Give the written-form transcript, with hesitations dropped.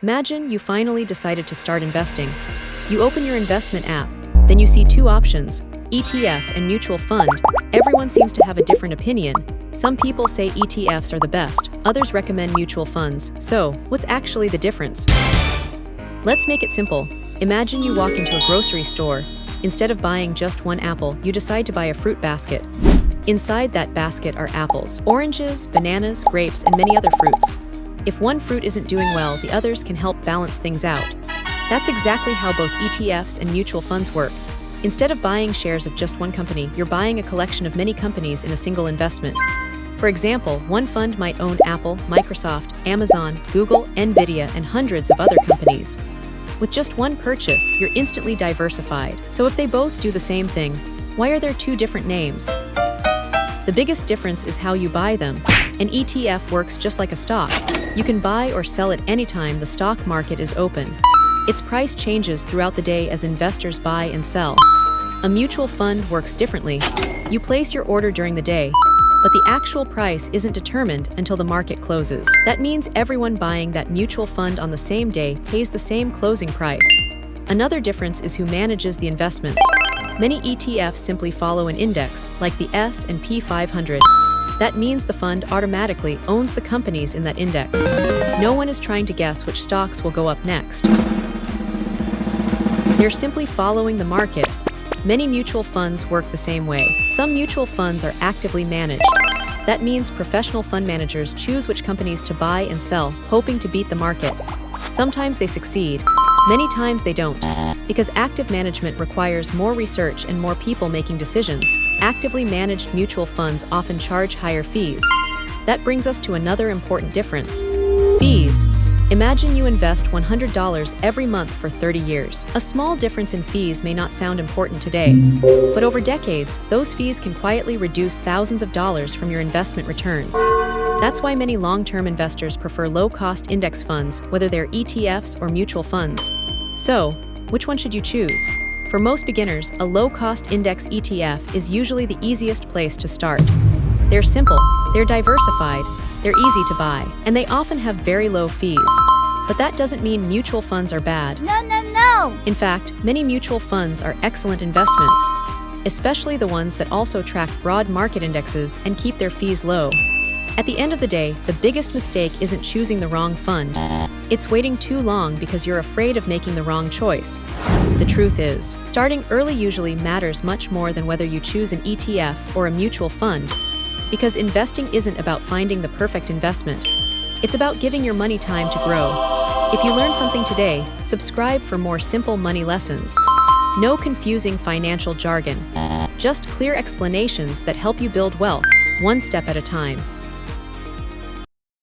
Imagine you finally decided to start investing. You open your investment app, then you see two options, ETF and mutual fund. Everyone seems to have a different opinion. Some people say ETFs are the best, others recommend mutual funds. So, what's actually the difference? Let's make it simple. Imagine you walk into a grocery store. Instead of buying just one apple, you decide to buy a fruit basket. Inside that basket are apples, oranges, bananas, grapes, and many other fruits. If one fruit isn't doing well, the others can help balance things out. That's exactly how both ETFs and mutual funds work. Instead of buying shares of just one company, you're buying a collection of many companies in a single investment. For example, one fund might own Apple, Microsoft, Amazon, Google, Nvidia, and hundreds of other companies. With just one purchase, you're instantly diversified. So if they both do the same thing, why are there two different names? The biggest difference is how you buy them. An ETF works just like a stock. You can buy or sell it anytime the stock market is open. Its price changes throughout the day as investors buy and sell. A mutual fund works differently. You place your order during the day, but the actual price isn't determined until the market closes. That means everyone buying that mutual fund on the same day pays the same closing price. Another difference is who manages the investments. Many ETFs simply follow an index, like the S&P 500. That means the fund automatically owns the companies in that index. No one is trying to guess which stocks will go up next. They're simply following the market. Many mutual funds work the same way. Some mutual funds are actively managed. That means professional fund managers choose which companies to buy and sell, hoping to beat the market. Sometimes they succeed. Many times they don't. Because active management requires more research and more people making decisions, actively managed mutual funds often charge higher fees. That brings us to another important difference. Fees. Imagine you invest $100 every month for 30 years. A small difference in fees may not sound important today, but over decades, those fees can quietly reduce thousands of dollars from your investment returns. That's why many long-term investors prefer low-cost index funds, whether they're ETFs or mutual funds. So, which one should you choose? For most beginners, a low-cost index ETF is usually the easiest place to start. They're simple, they're diversified, they're easy to buy, and they often have very low fees. But that doesn't mean mutual funds are bad. No! In fact, many mutual funds are excellent investments, especially the ones that also track broad market indexes and keep their fees low. At the end of the day, the biggest mistake isn't choosing the wrong fund. It's waiting too long because you're afraid of making the wrong choice. The truth is, starting early usually matters much more than whether you choose an ETF or a mutual fund. Because investing isn't about finding the perfect investment. It's about giving your money time to grow. If you learned something today, subscribe for more simple money lessons. No confusing financial jargon. Just clear explanations that help you build wealth, one step at a time.